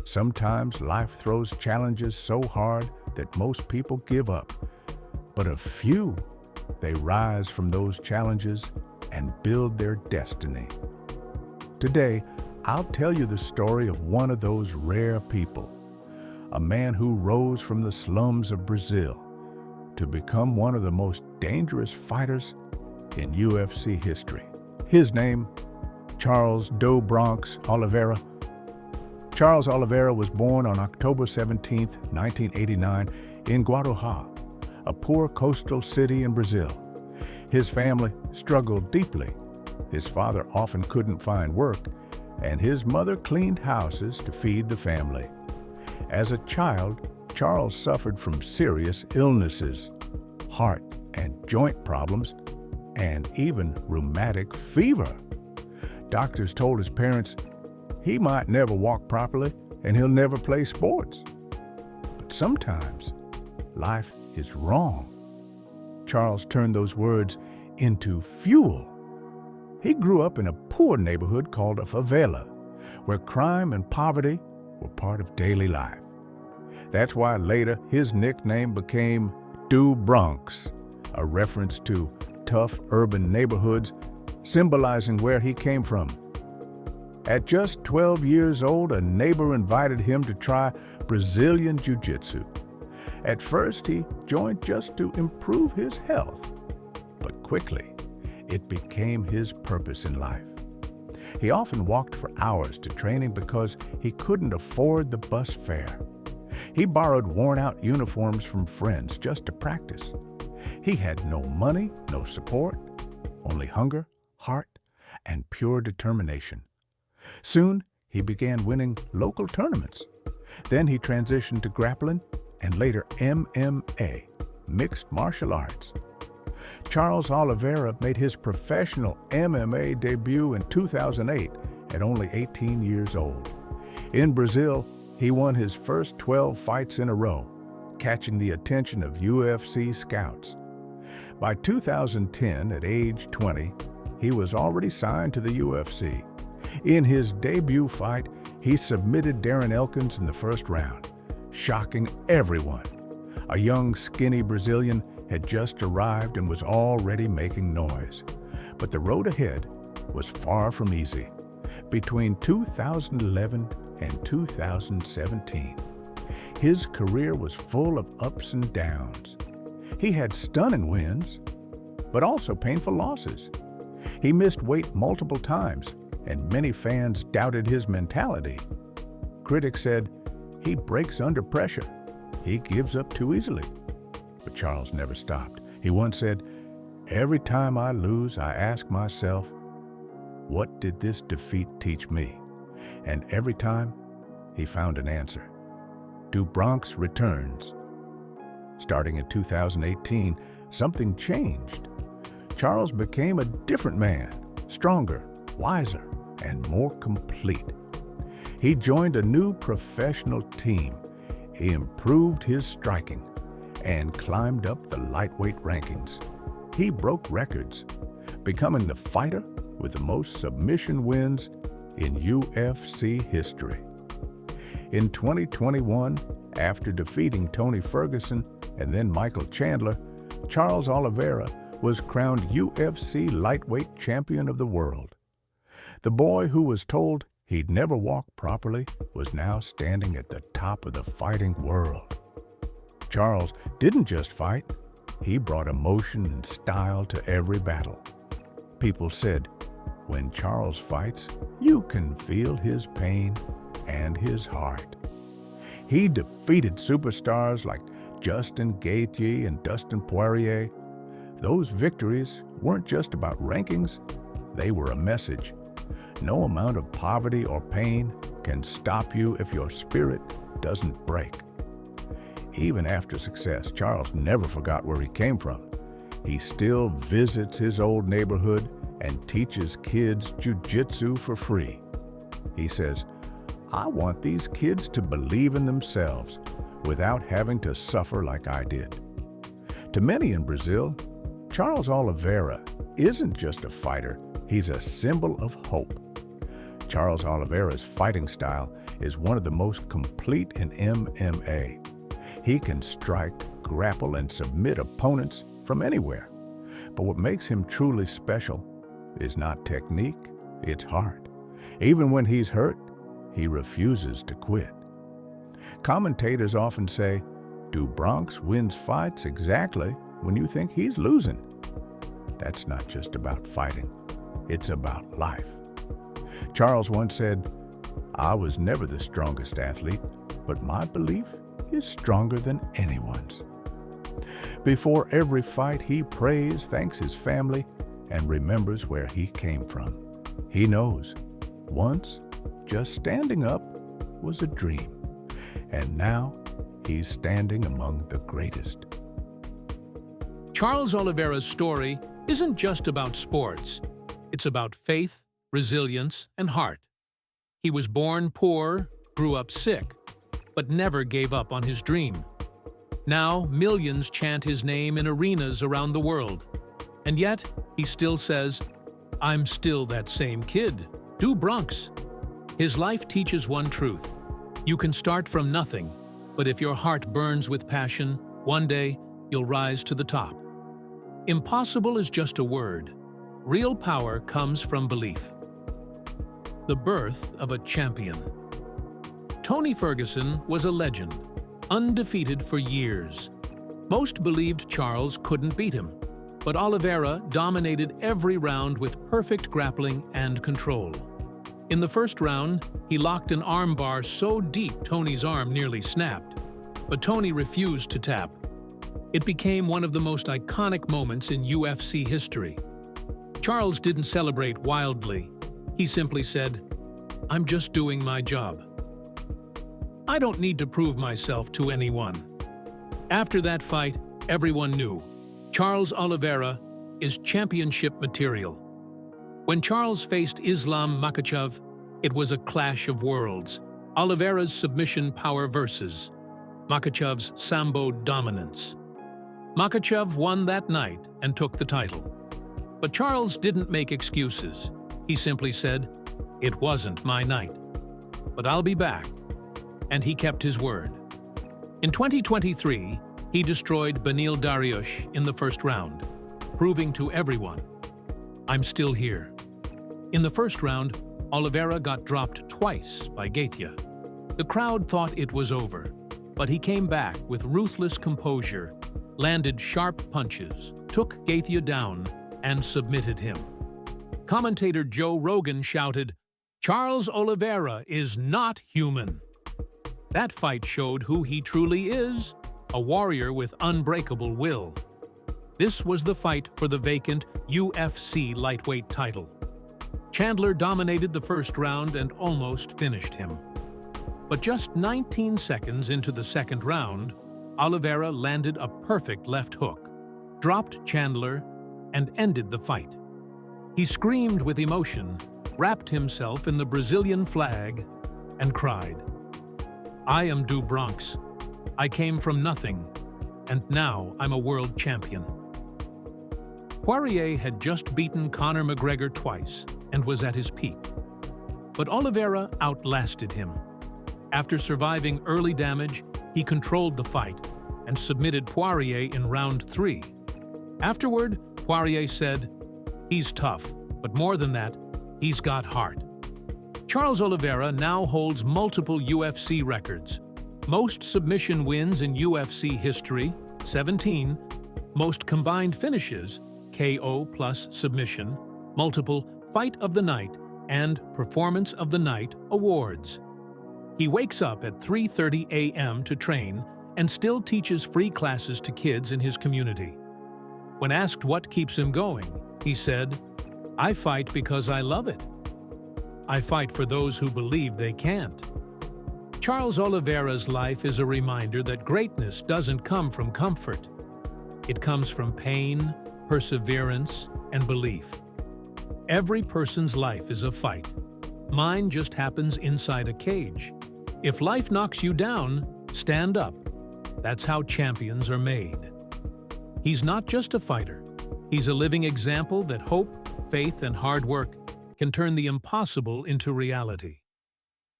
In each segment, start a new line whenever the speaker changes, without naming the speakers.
Sometimes life throws challenges so hard that most people give up. But a few, they rise from those challenges and build their destiny. Today, I'll tell you the story of one of those rare people, a man who rose from the slums of Brazil to become one of the most dangerous fighters in UFC history. His name, Charles Do Bronx Oliveira. Charles Oliveira was born on October 17, 1989, in Guarujá, a poor coastal city in Brazil. His family struggled deeply. His father often couldn't find work, and his mother cleaned houses to feed the family. As a child, Charles suffered from serious illnesses, heart and joint problems, and even rheumatic fever. Doctors told his parents he might never walk properly and he'll never play sports. But sometimes life is wrong. Charles turned those words into fuel. He grew up in a poor neighborhood called a favela, where crime and poverty were part of daily life. That's why later his nickname became Do Bronx, a reference to tough urban neighborhoods symbolizing where he came from. At just 12 years old, a neighbor invited him to try Brazilian Jiu-Jitsu. At first, he joined just to improve his health, but quickly, it became his purpose in life. He often walked for hours to training because he couldn't afford the bus fare. He borrowed worn-out uniforms from friends just to practice. He had no money, no support, only hunger, heart, and pure determination. Soon, he began winning local tournaments. Then he transitioned to grappling and later MMA, mixed martial arts. Charles Oliveira made his professional MMA debut in 2008 at only 18 years old. In Brazil, he won his first 12 fights in a row, catching the attention of UFC scouts. By 2010, at age 20, he was already signed to the UFC. In his debut fight, he submitted Darren Elkins in the first round, shocking everyone. A young, skinny Brazilian had just arrived and was already making noise. But the road ahead was far from easy. Between 2011 and 2017, his career was full of ups and downs. He had stunning wins, but also painful losses. He missed weight multiple times, and many fans doubted his mentality. Critics said, he breaks under pressure. He gives up too easily. But Charles never stopped. He once said, "Every time I lose, I ask myself, what did this defeat teach me?" And every time, he found an answer. Do Bronx returns. Starting in 2018, something changed. Charles became a different man, stronger, wiser, and more complete. He joined a new professional team. He improved his striking and climbed up the lightweight rankings. He broke records, becoming the fighter with the most submission wins in UFC history. In 2021, after defeating Tony Ferguson and then Michael Chandler, Charles Oliveira was crowned UFC lightweight champion of the world. The boy who was told he'd never walk properly was now standing at the top of the fighting world. Charles didn't just fight, he brought emotion and style to every battle. People said, when Charles fights, you can feel his pain and his heart. He defeated superstars like Justin Gaethje and Dustin Poirier. Those victories weren't just about rankings, they were a message. No amount of poverty or pain can stop you if your spirit doesn't break. Even after success, Charles never forgot where he came from. He still visits his old neighborhood and teaches kids jiu-jitsu for free. He says, "I want these kids to believe in themselves without having to suffer like I did." To many in Brazil, Charles Oliveira isn't just a fighter, he's a symbol of hope. Charles Oliveira's fighting style is one of the most complete in MMA. He can strike, grapple, and submit opponents from anywhere. But what makes him truly special is not technique, it's heart. Even when he's hurt, he refuses to quit. Commentators often say, Do Bronx wins fights exactly when you think he's losing. That's not just about fighting, it's about life. Charles once said, I was never the strongest athlete, but my belief is stronger than anyone's. Before every fight, he prays, thanks his family, and remembers where he came from. He knows, once, just standing up was a dream, and now he's standing among the greatest.
Charles Oliveira's story isn't just about sports. It's about faith, resilience, and heart. He was born poor, grew up sick, but never gave up on his dream. Now, millions chant his name in arenas around the world. And yet, he still says, I'm still that same kid, Do Bronx. His life teaches one truth. You can start from nothing, but if your heart burns with passion, one day you'll rise to the top. Impossible is just a word. Real power comes from belief. The birth of a champion. Tony Ferguson was a legend, undefeated for years. Most believed Charles couldn't beat him, but Oliveira dominated every round with perfect grappling and control. In the first round, he locked an armbar so deep Tony's arm nearly snapped, but Tony refused to tap. It became one of the most iconic moments in UFC history. Charles didn't celebrate wildly. He simply said, I'm just doing my job. I don't need to prove myself to anyone. After that fight, everyone knew Charles Oliveira is championship material. When Charles faced Islam Makhachev, it was a clash of worlds. Oliveira's submission power versus Makhachev's sambo dominance. Makhachev won that night and took the title. But Charles didn't make excuses. He simply said, it wasn't my night, but I'll be back. And he kept his word. In 2023, he destroyed Beneil Dariush in the first round, proving to everyone, I'm still here. In the first round, Oliveira got dropped twice by Gaethje. The crowd thought it was over, but he came back with ruthless composure, landed sharp punches, took Gaethje down, and submitted him. Commentator Joe Rogan shouted, Charles Oliveira is not human. That fight showed who he truly is, a warrior with unbreakable will. This was the fight for the vacant UFC lightweight title. Chandler dominated the first round and almost finished him. But just 19 seconds into the second round, Oliveira landed a perfect left hook, dropped Chandler, and ended the fight. He screamed with emotion, wrapped himself in the Brazilian flag, and cried, I am Do Bronx. I came from nothing, and now I'm a world champion. Poirier had just beaten Conor McGregor twice and was at his peak. But Oliveira outlasted him. After surviving early damage, he controlled the fight and submitted Poirier in round 3. Afterward, Poirier said, he's tough, but more than that, he's got heart. Charles Oliveira now holds multiple UFC records. Most submission wins in UFC history, 17, most combined finishes, KO plus submission, multiple Fight of the Night and Performance of the Night awards. He wakes up at 3:30 a.m. to train and still teaches free classes to kids in his community. When asked what keeps him going, he said, I fight because I love it. I fight for those who believe they can't. Charles Oliveira's life is a reminder that greatness doesn't come from comfort. It comes from pain, perseverance, and belief. Every person's life is a fight. Mine just happens inside a cage. If life knocks you down, stand up. That's how champions are made. He's not just a fighter. He's a living example that hope, faith, and hard work can turn the impossible into reality.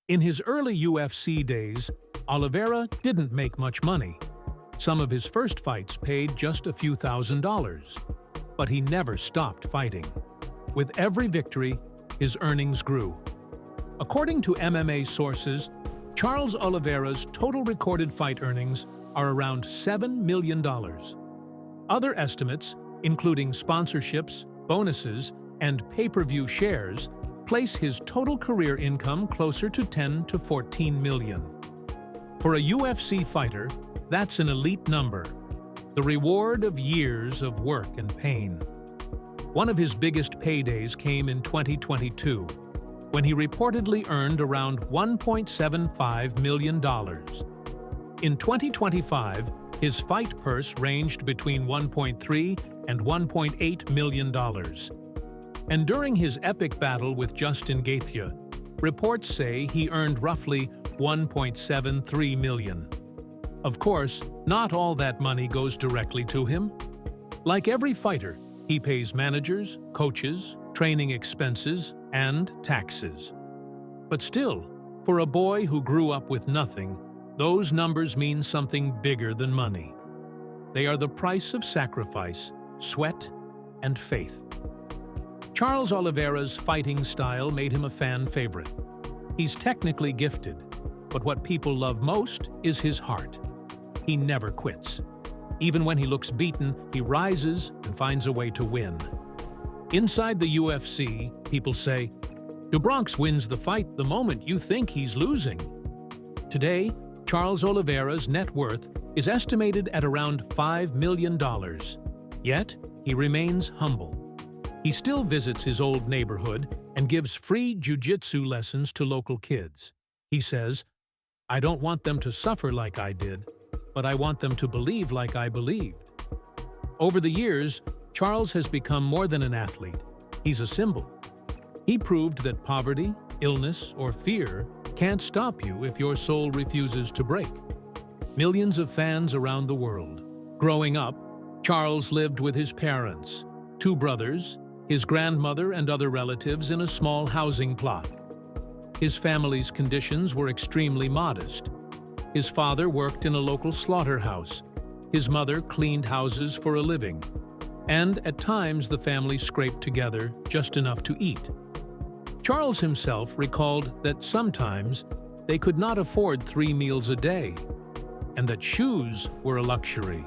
In his early UFC days, Oliveira didn't make much money. Some of his first fights paid just a few $1,000s. But he never stopped fighting. With every victory, his earnings grew. According to MMA sources, Charles Oliveira's total recorded fight earnings are around $7 million. Other estimates, including sponsorships, bonuses, and pay-per-view shares, place his total career income closer to 10 to 14 million. For a UFC fighter, that's an elite number, the reward of years of work and pain. One of his biggest paydays came in 2022, when he reportedly earned around $1.75 million. In 2025, his fight purse ranged between $1.3 and $1.8 million. And during his epic battle with Justin Gaethje, reports say he earned roughly $1.73 million. Of course, not all that money goes directly to him. Like every fighter, he pays managers, coaches, training expenses, and taxes. But still, for a boy who grew up with nothing, those numbers mean something bigger than money. They are the price of sacrifice, sweat, and faith. Charles Oliveira's fighting style made him a fan favorite. He's technically gifted, but what people love most is his heart. He never quits. Even when he looks beaten, he rises and finds a way to win. Inside the UFC, people say, Do Bronx wins the fight the moment you think he's losing. Today, Charles Oliveira's net worth is estimated at around $5 million. Yet, he remains humble. He still visits his old neighborhood and gives free jiu-jitsu lessons to local kids. He says, I don't want them to suffer like I did, but I want them to believe like I believed. Over the years, Charles has become more than an athlete. He's a symbol. He proved that poverty, illness, or fear can't stop you if your soul refuses to break. Millions of fans around the world. Growing up, Charles lived with his parents, 2 brothers, his grandmother and other relatives in a small housing plot. His family's conditions were extremely modest. His father worked in a local slaughterhouse. His mother cleaned houses for a living. And at times the family scraped together just enough to eat. Charles himself recalled that sometimes they could not afford 3 meals a day, and that shoes were a luxury.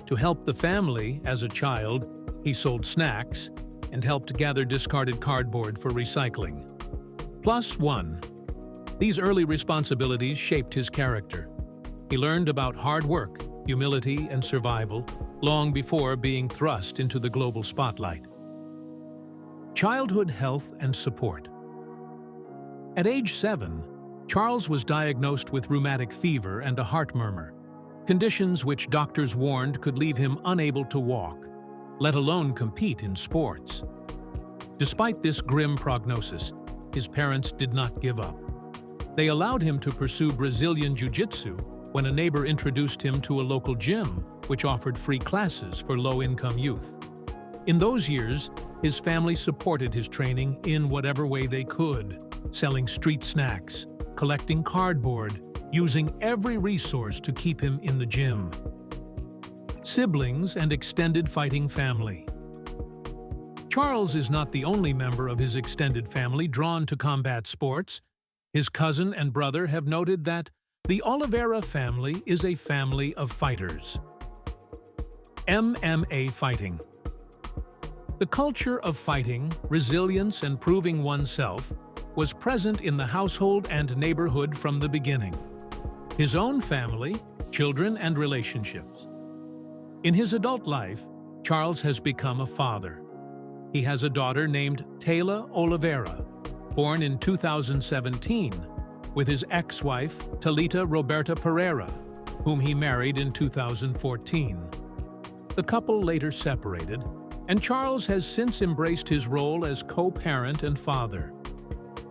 To help the family, as a child, he sold snacks and helped gather discarded cardboard for recycling. +1. These early responsibilities shaped his character. He learned about hard work, humility, and survival long before being thrust into the global spotlight. Childhood health and support. At age 7, Charles was diagnosed with rheumatic fever and a heart murmur, conditions which doctors warned could leave him unable to walk, let alone compete in sports. Despite this grim prognosis, his parents did not give up. They allowed him to pursue Brazilian Jiu-Jitsu when a neighbor introduced him to a local gym which offered free classes for low-income youth. In those years, his family supported his training in whatever way they could, selling street snacks, collecting cardboard, using every resource to keep him in the gym. Siblings and extended fighting family. Charles is not the only member of his extended family drawn to combat sports. His cousin and brother have noted that the Oliveira family is a family of fighters. MMA fighting. The culture of fighting, resilience, and proving oneself was present in the household and neighborhood from the beginning. His own family, children, and relationships. In his adult life, Charles has become a father. He has a daughter named Taylor Oliveira, born in 2017, with his ex-wife, Talita Roberta Pereira, whom he married in 2014. The couple later separated, and Charles has since embraced his role as co-parent and father.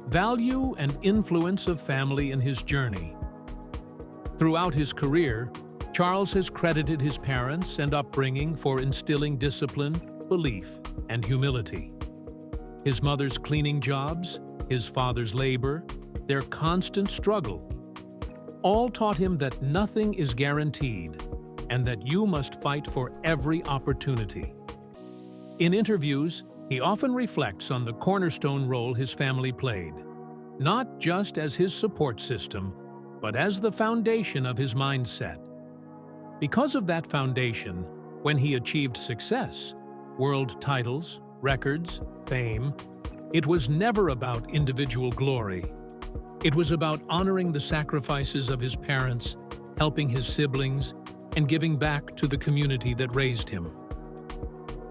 Value and influence of family in his journey. Throughout his career, Charles has credited his parents and upbringing for instilling discipline, belief, and humility. His mother's cleaning jobs, his father's labor, their constant struggle, all taught him that nothing is guaranteed and that you must fight for every opportunity. In interviews, he often reflects on the cornerstone role his family played, not just as his support system, but as the foundation of his mindset. Because of that foundation, when he achieved success, world titles, records, fame, it was never about individual glory. It was about honoring the sacrifices of his parents, helping his siblings, and giving back to the community that raised him.